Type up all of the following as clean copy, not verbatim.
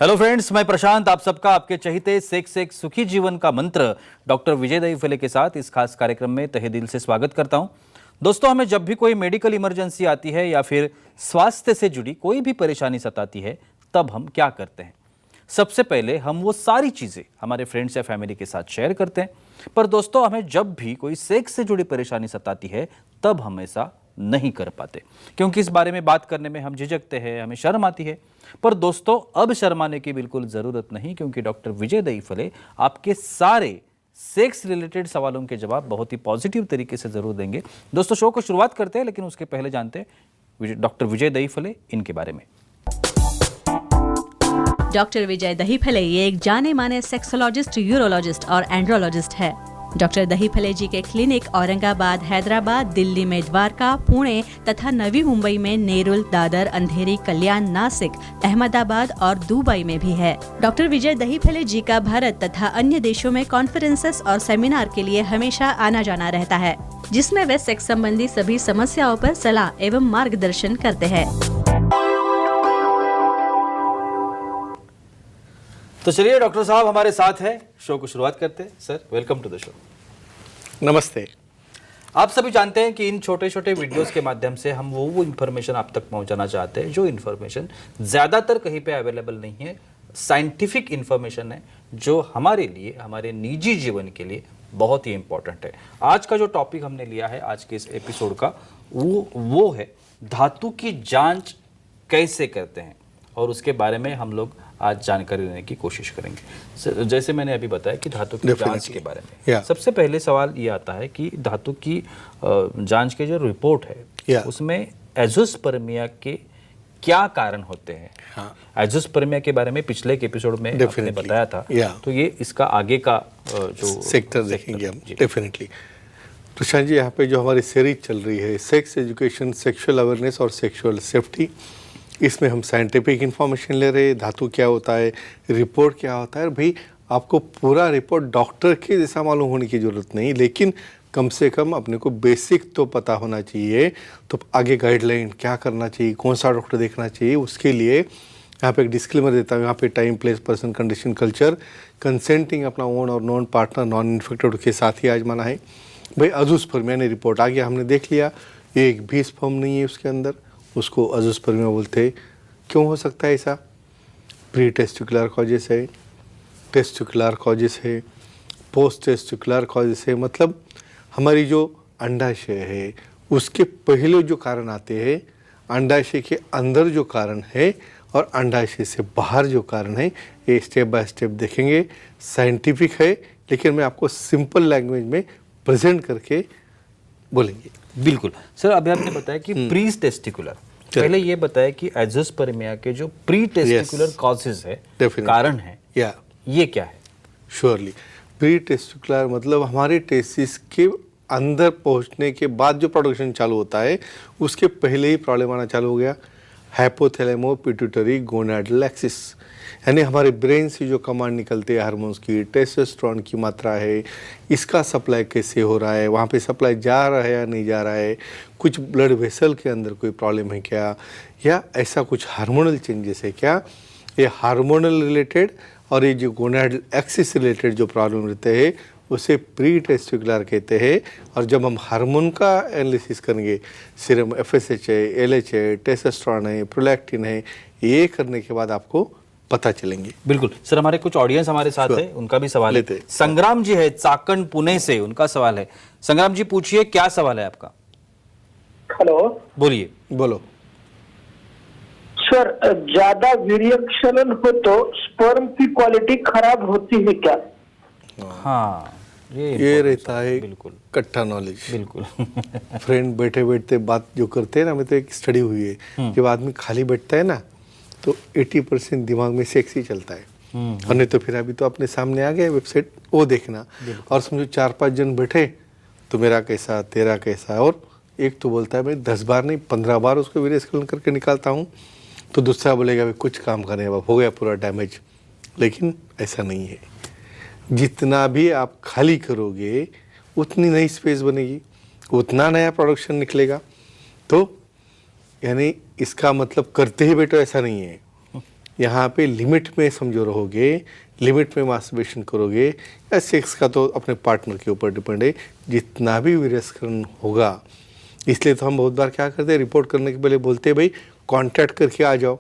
Hello friends, मैं प्रशांत आप सबका आपके चहीते सेक्स एक सुखी जीवन का मंत्र डॉक्टर विजय दहीफले के साथ इस खास कार्यक्रम में तहे दिल से स्वागत करता हूं। दोस्तों, हमें जब भी कोई मेडिकल इमरजेंसी आती है या फिर स्वास्थ्य से जुड़ी कोई भी परेशानी सताती है, तब हम क्या करते हैं? सबसे पहले हम वो सारी चीज़ें हमारे फ्रेंड्स या फैमिली के साथ शेयर करते हैं। पर दोस्तों, हमें जब भी कोई सेक्स से जुड़ी परेशानी सताती है, तब हम ऐसा नहीं कर पाते, क्योंकि इस बारे में बात करने में हम झिझकते हैं, हमें शर्म आती है। पर दोस्तों, अब शर्माने की बिल्कुल ज़रूरत नहीं, क्योंकि डॉक्टर विजय दहीफले आपके सारे सेक्स रिलेटेड सवालों के जवाब बहुत ही पॉजिटिव तरीके से ज़रूर देंगे। दोस्तों, शो को शुरुआत करते हैं, लेकिन उसके पहले जानते हैं डॉक्टर विजय दहीफले इनके बारे में। डॉक्टर विजय दहीफले ये एक जाने माने सेक्सोलॉजिस्ट, यूरोलॉजिस्ट और एंड्रोलॉजिस्ट है। डॉक्टर दहीफले जी के क्लिनिक औरंगाबाद, हैदराबाद, दिल्ली में द्वारका, पुणे तथा नवी मुंबई में नेरुल, दादर, अंधेरी, कल्याण, नासिक, अहमदाबाद और दुबई में भी है। डॉक्टर विजय दहीफले जी का भारत तथा अन्य देशों में कॉन्फ्रेंसेस और सेमिनार के लिए हमेशा आना जाना रहता है, जिसमें वे सेक्स संबंधी सभी समस्याओं पर सलाह एवं मार्गदर्शन करते हैं। तो चलिए, डॉक्टर साहब हमारे साथ हैं, शो को शुरुआत करते हैं। Sir, welcome to the show. नमस्ते। आप सभी जानते हैं कि इन छोटे छोटे वीडियोस के माध्यम से हम वो इन्फॉर्मेशन आप तक पहुंचाना चाहते हैं जो इन्फॉर्मेशन ज़्यादातर कहीं पे अवेलेबल नहीं है, साइंटिफिक इन्फॉर्मेशन है, जो हमारे लिए, हमारे निजी जीवन के लिए बहुत ही इंपॉर्टेंट है। आज का जो टॉपिक हमने लिया है आज के इस एपिसोड का, वो है धातु की जांच कैसे करते हैं, और उसके बारे में हम लोग आज जानकारी लेने की कोशिश करेंगे। जैसे मैंने अभी बताया कि धातु की जांच के बारे में सबसे पहले सवाल ये आता है कि धातु की जांच के जो रिपोर्ट है उसमें एजोस्पर्मिया के क्या कारण होते हैं। एजोस्पर्मिया के बारे में पिछले एक एपिसोड में आपने बताया था, तो ये इसका आगे का जो सेक्टर देखेंगे हम डेफिनेटली। प्रशांत जी, यहाँ पे जो हमारी सीरीज चल रही है सेक्स एजुकेशन, सेक्सुअल अवेयरनेस और सेक्सुअल सेफ्टी, इसमें हम साइंटिफिक इन्फॉर्मेशन ले रहे हैं, धातु क्या होता है, रिपोर्ट क्या होता है। भाई, आपको पूरा रिपोर्ट डॉक्टर के जैसा मालूम होने की ज़रूरत नहीं, लेकिन कम से कम अपने को बेसिक तो पता होना चाहिए। तो आगे गाइडलाइन क्या करना चाहिए, कौन सा डॉक्टर देखना चाहिए, उसके लिए यहाँ पे एक डिस्क्लेमर देता हूँ। यहाँ पे time, place, person, condition, culture, consenting अपना ओन और नॉन पार्टनर, नॉन इन्फेक्टेड के साथ ही आजमाना है। भाई, एजोस्पर्मिया ने रिपोर्ट आ गया, हमने देख लिया, एक भी स्पर्म नहीं है उसके अंदर, उसको एजोस्पर्मिया बोलते हैं। क्यों हो सकता है ऐसा? प्री टेस्टिकुलर कॉजेस है, टेस्टिकुलर कॉजेस है, पोस्ट टेस्टिकुलर कॉजेस है। मतलब हमारी जो अंडाशय है उसके पहले जो कारण आते हैं, अंडाशय के अंदर जो कारण है और अंडाशय से बाहर जो कारण है, ये स्टेप बाय स्टेप देखेंगे। साइंटिफिक है, लेकिन मैं आपको सिंपल लैंग्वेज में प्रेजेंट करके बोलेंगे। बिल्कुल सर, अभी आपने बताया कि प्री टेस्टिकुलर, पहले ये बताया कि एजोस्पर्मिया के जो प्री टेस्टिकुलर कॉजेज है, कारण है, ये क्या है? श्योरली, प्री टेस्टिकुलर मतलब हमारे टेस्टिस के अंदर पहुंचने के बाद जो प्रोडक्शन चालू होता है, उसके पहले ही प्रॉब्लम आना चालू हो गया। हाइपोथैलेमो पिट्यूटरी गोनाडल एक्सिस, यानी हमारे ब्रेन से जो कमांड निकलते हैं हार्मोन्स की, टेस्टोस्टेरोन की मात्रा है, इसका सप्लाई कैसे हो रहा है, वहाँ पे सप्लाई जा रहा है या नहीं जा रहा है, कुछ ब्लड वेसल के अंदर कोई प्रॉब्लम है क्या, या ऐसा कुछ हार्मोनल चेंजेस है क्या, ये हार्मोनल रिलेटेड और ये जो गोनाडल एक्सिस रिलेटेड जो प्रॉब्लम रहते हैं उसे प्री टेस्टिकुलर कहते हैं। और जब हम हार्मोन का एनालिसिस करेंगे, सीरम FSH है, LH है, टेस्टोस्टेरोन है, प्रोलैक्टिन है, ये करने के बाद आपको पता चलेंगे। बिल्कुल सर, हमारे कुछ ऑडियंस हमारे साथ है, उनका भी सवाल है। संग्राम जी है चाकण पुणे से, उनका सवाल है। संग्राम जी, पूछिए, क्या सवाल है आपका? हेलो, बोलिए। बोलो सर, ज्यादा वीर्यक्षरण हो तो स्पर्म की क्वालिटी खराब होती है क्या? हाँ, ये रहता है बिल्कुल कट्टा नॉलेज। बिल्कुल फ्रेंड बैठे बैठते बात जो करते हैं ना, मैं तो एक स्टडी हुई है, जब आदमी खाली बैठता है ना तो 80% दिमाग में सेक्स ही चलता है। और नहीं तो फिर अभी तो अपने सामने आ गया वेबसाइट, वो देखना। और समझो 4-5 जन बैठे तो मेरा कैसा, तेरा कैसा, और एक तो बोलता है मैं 10 बार नहीं 15 बार उसको वीर्यस्खलन करके निकालता हूँ, तो दूसरा बोलेगा भाई कुछ काम करने अब हो गया पूरा डैमेज। लेकिन ऐसा नहीं है, जितना भी आप खाली करोगे उतनी नई स्पेस बनेगी, उतना नया प्रोडक्शन निकलेगा। तो यानी इसका मतलब करते ही बैठो ऐसा नहीं है, यहाँ पे लिमिट में समझो रहोगे, लिमिट में मास्टरबेशन करोगे, या सेक्स का तो अपने पार्टनर के ऊपर डिपेंड है, जितना भी वीर्यस्खलन होगा। इसलिए तो हम बहुत बार क्या करते हैं, रिपोर्ट करने के पहले बोलते हैं भाई कॉन्टैक्ट करके आ जाओ,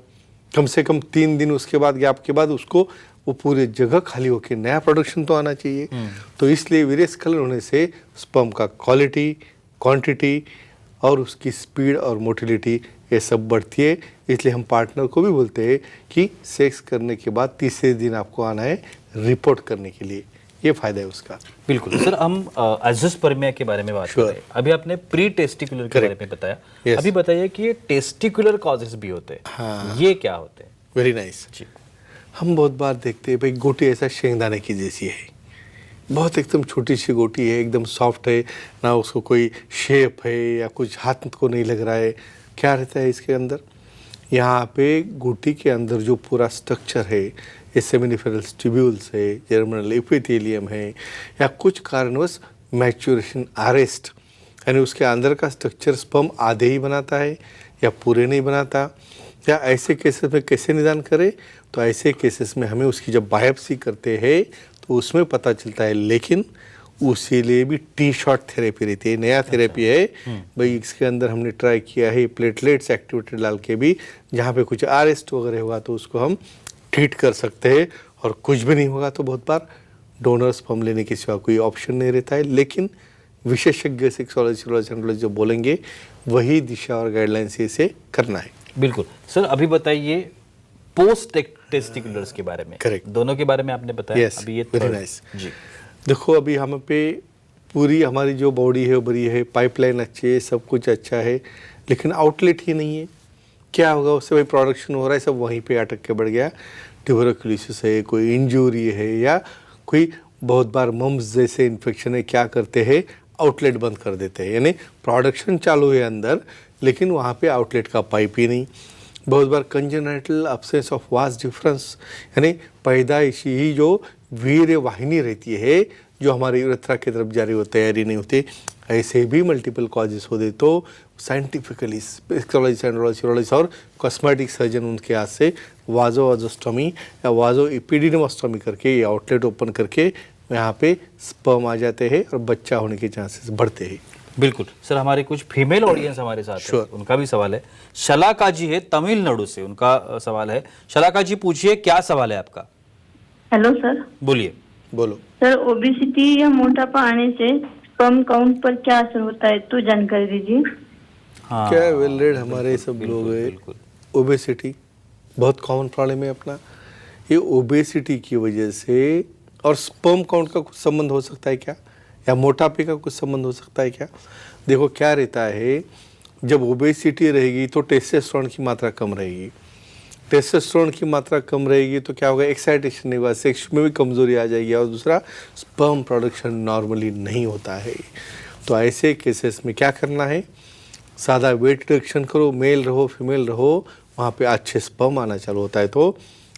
कम से कम 3 दिन उसके बाद गैप के बाद उसको वो पूरे जगह खाली होके नया प्रोडक्शन तो आना चाहिए। तो इसलिए वीर्यस्खलन होने से स्पर्म का क्वालिटी, क्वांटिटी और उसकी स्पीड और मोटिलिटी ये सब बढ़ती है। इसलिए हम पार्टनर को भी बोलते हैं कि सेक्स करने के बाद तीसरे दिन आपको आना है रिपोर्ट करने के लिए, ये फायदा है उसका। बिल्कुल सर, हम एज़ोस्पर्मिया के बारे में बात कर रहे हैं। अभी आपने प्री टेस्टिकुलर के बारे में बताया। Yes. अभी बताइए कि ये टेस्टिकुलर कॉजेस भी होते हैं। हाँ। ये क्या होते हैं? Very nice. जी। हम बहुत बार देखते हैं भाई गोटी ऐसा शेंगदाने की जैसी है, बहुत एकदम छोटी सी गोटी है, एकदम सॉफ्ट है, ना उसको कोई शेप है या कुछ हाथ को नहीं लग रहा है। क्या रहता है इसके अंदर? यहाँ पे गोटी के अंदर जो पूरा स्ट्रक्चर है, ये सेमिनिफेरल ट्यूब्यूल्स है, जर्मिनल एपिथेलियम है, या कुछ कारणवश मैच्योरेशन अरेस्ट, यानी उसके अंदर का स्ट्रक्चर स्पर्म आधे ही बनाता है या पूरे नहीं बनाता। या ऐसे केसेस में कैसे निदान करें? तो ऐसे केसेस में हमें उसकी जब बायोप्सी करते हैं तो उसमें पता चलता है, लेकिन उसी लिए भी टी शॉट थेरेपी रहती है, नया थेरेपी है भाई। इसके अंदर हमने ट्राई किया है प्लेटलेट्स एक्टिवेटेड डाल के भी, जहाँ पे कुछ अरेस्ट वगैरह होगा तो उसको हम ट्रीट कर सकते हैं, और कुछ भी नहीं होगा तो बहुत बार डोनर स्पर्म लेने के सिवा कोई ऑप्शन नहीं रहता है। लेकिन विशेषज्ञ सेक्सोलॉजी जो बोलेंगे वही दिशा और गाइडलाइंस से करना है। बिल्कुल सर, अभी बताइए पोस्ट टेस्टिकुलर्स के बारे में। Correct. दोनों के बारे में आपने बताया। Yes, अभी ये very third। nice. जी। देखो अभी हम पे पूरी हमारी जो बॉडी है वो बड़ी है, पाइपलाइन अच्छी है, सब कुछ अच्छा है, लेकिन आउटलेट ही नहीं है। क्या होगा उससे? भाई प्रोडक्शन हो रहा है, सब वहीं पे अटक के बढ़ गया। ट्यूबरकुलोसिस है, कोई इंजरी है, या कोई बहुत बार मम्स जैसे इन्फेक्शन है, क्या करते हैं आउटलेट बंद कर देते हैं, यानी प्रोडक्शन चालू है अंदर लेकिन वहाँ पे आउटलेट का पाइप ही नहीं। बहुत बार congenital absence of vas deferens, यानी पैदाइशी ही जो वीर्य वाहिनी रहती है जो हमारे यूरेथ्रा की तरफ जारी हो तैयारी नहीं होती, ऐसे भी मल्टीपल कॉजेस होते तो साइंटिफिकली सेक्सोलॉजी, एंड्रोलॉजी और कॉस्मेटिक सर्जन उनके हाथ से वाजोवाजोस्टोमी या वाजो एपिडिडमोस्टोमी करके ये आउटलेट ओपन करके यहाँ पे स्पर्म आ जाते हैं और बच्चा होने के चांसेस बढ़ते हैं। बिल्कुल सर, हमारे कुछ फीमेल ऑडियंस हमारे साथ है, Sure. उनका भी सवाल है। शलाका जी है तमिलनाडु से, उनका सवाल है। शलाका जी पूछिए, क्या सवाल है आपका? Hello sir. बोलिए। बोलो। सर, ओबेसिटी या मोटापा आने से स्पर्म काउंट पर क्या असर होता है, तो जानकारी दीजिए। हाँ, क्या वेल रेड हमारे सब बिल्कुल, लोग है। बिल्कुल। ओबेसिटी बहुत कॉमन प्रॉब्लम है अपना। ये ओबेसिटी की वजह से और स्पर्म काउंट का कुछ संबंध हो सकता है क्या, या मोटापे का कुछ संबंध हो सकता है क्या? देखो क्या रहता है, जब ओबेसिटी रहेगी तो टेस्टोस्टेरोन की मात्रा कम रहेगी। टेस्टोस्टेरोन की मात्रा कम रहेगी तो क्या होगा, एक्साइटेशन नहीं होगा, सेक्स में भी कमजोरी आ जाएगी, और दूसरा स्पर्म प्रोडक्शन नॉर्मली नहीं होता है। तो ऐसे केसेस में क्या करना है, सादा वेट रिडक्शन करो, मेल रहो फीमेल रहो, वहाँ पे अच्छे स्पर्म आना चालू होता है। तो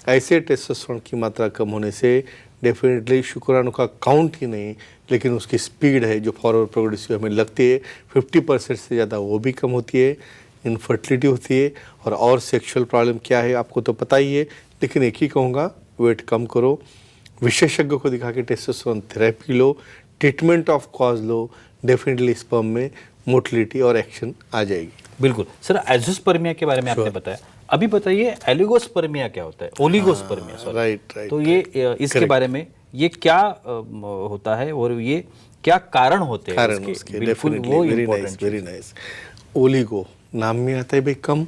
ऐसे टेस्टोस्टेरोन की मात्रा कम होने से डेफिनेटली शुक्राणु का काउंट ही नहीं, लेकिन उसकी स्पीड है जो फॉरवर्ड प्रोग्रेसिव हमें लगती है 50% से ज़्यादा वो भी कम होती है, इनफर्टिलिटी होती है। और सेक्सुअल प्रॉब्लम क्या है आपको तो पता ही है, लेकिन एक ही कहूँगा, वेट कम करो, विशेषज्ञ को दिखा के testosterone therapy low, treatment of cause low, definitely sperm में मोटिलिटी और एक्शन आ जाएगी। बिल्कुल सर, एज़ोस्पर्मिया के बारे में आपने बताया। अभी बताइए एलिगोस्पर्मिया क्या होता है, ओलिगोस्पर्मिया सॉरी। राइट। तो ये इसके Correct. बारे में ये क्या होता है और ये क्या कारण होते हैं कारण इसके? उसके बिल्कुल डेफिनेटली वो very important nice, very nice. Oligo नाम में आता है भाई कम,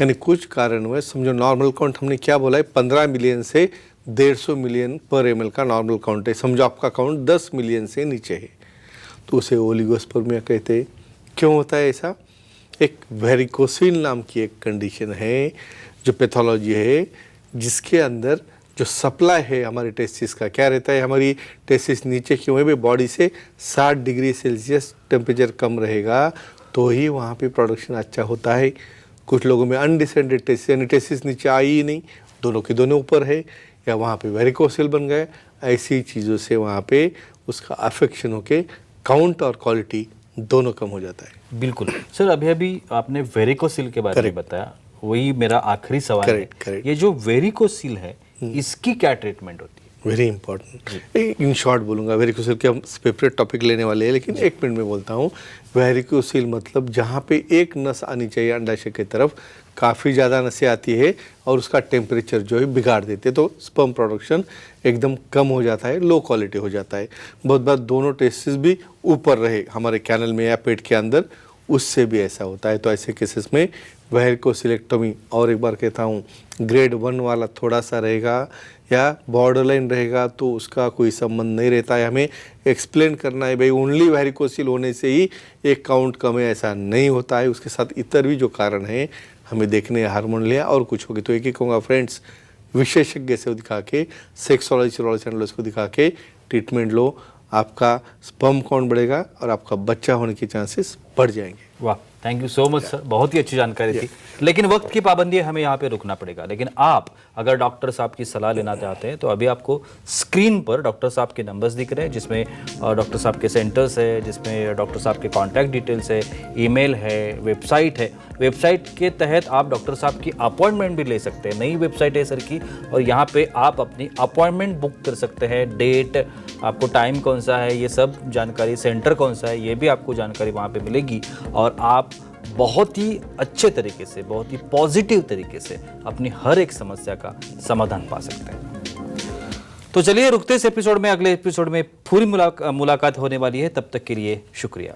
यानी कुछ कारण हुए। समझो नॉर्मल काउंट हमने क्या बोला है, 15 मिलियन से 150 मिलियन पर ml का नॉर्मल काउंट है। समझो आपका काउंट 10 मिलियन से नीचे है तो उसे ओलिगोस्पर्मिया कहते हैं। क्यों होता है ऐसा? एक वेरिकोसिल नाम की एक कंडीशन है जो पैथोलॉजी है, जिसके अंदर जो सप्लाई है हमारे टेस्टिस का क्या रहता है, हमारी टेस्टिस नीचे क्यों है, बॉडी से 60 डिग्री सेल्सियस टेम्परेचर कम रहेगा तो ही वहाँ पे प्रोडक्शन अच्छा होता है। कुछ लोगों में अनडिसेंडेड टेस्टिस, यानी टेस्टिस नीचे आई ही नहीं, दोनों के दोनों ऊपर है, या वहाँ पे वेरिकोसिल बन गए। ऐसी चीज़ों से वहाँ पे उसका अफेक्शन होके काउंट और क्वालिटी दोनों कम हो जाता है। बिल्कुल सर, अभी अभी आपने वेरिकोसिल के बारे में बताया। वही मेरा आखिरी सवाल है, correct. ये जो वेरिकोसिल है इसकी क्या ट्रीटमेंट होती है? वेरी इंपॉर्टेंट, इन शॉर्ट बोलूँगा, वेरिकोसिल के हम सेपरेट टॉपिक लेने वाले हैं, लेकिन एक मिनट में बोलता हूँ। वेरिकोसिल मतलब जहाँ पे एक नस आनी चाहिए अंडाशय की तरफ, काफ़ी ज़्यादा नसें आती है और उसका टेम्परेचर जो है बिगाड़ देते, तो स्पर्म प्रोडक्शन एकदम कम हो जाता है, लो क्वालिटी हो जाता है। बहुत बार दोनों टेस्टिस भी ऊपर रहे हमारे कैनल में या पेट के अंदर, उससे भी ऐसा होता है। तो ऐसे केसेस में वेरिकोसिलेक्टोमी, और एक बार कहता हूँ, ग्रेड 1 वाला थोड़ा सा रहेगा या बॉर्डरलाइन रहेगा तो उसका कोई संबंध नहीं रहता है। हमें एक्सप्लेन करना है भाई ओनली वेरिकोसिल होने से ही एक काउंट कम है, ऐसा नहीं होता है। उसके साथ इतर भी जो कारण है हमें देखने, हार्मोन लिया और कुछ होगी। तो एक ही कहूँगा फ्रेंड्स, विशेषज्ञ से दिखा के, सेक्सोलॉजी को दिखा के ट्रीटमेंट लो, आपका स्पर्म काउंट बढ़ेगा और आपका बच्चा होने के चांसेस बढ़ जाएंगे। वाह, thank you so much sir, बहुत ही अच्छी जानकारी थी। लेकिन वक्त की पाबंदी है, हमें यहाँ पे रुकना पड़ेगा। लेकिन आप अगर डॉक्टर साहब की सलाह लेना चाहते हैं तो अभी आपको स्क्रीन पर डॉक्टर साहब के नंबर्स दिख रहे हैं, जिसमें डॉक्टर साहब के सेंटर्स है, जिसमें डॉक्टर साहब के कॉन्टैक्ट डिटेल्स है, ईमेल है, वेबसाइट है। वेबसाइट के तहत आप डॉक्टर साहब की अपॉइंटमेंट भी ले सकते हैं। नई वेबसाइट है सर की, और यहाँ पे आप अपनी अपॉइंटमेंट बुक कर सकते हैं। डेट, आपको टाइम कौन सा है, ये सब जानकारी, सेंटर कौन सा है, ये भी आपको जानकारी वहाँ पे मिलेगी। और आप बहुत ही अच्छे तरीके से, बहुत ही पॉजिटिव तरीके से अपनी हर एक समस्या का समाधान पा सकते हैं। तो चलिए रुकते इस एपिसोड में, अगले एपिसोड में पूरी मुलाकात होने वाली है। तब तक के लिए शुक्रिया।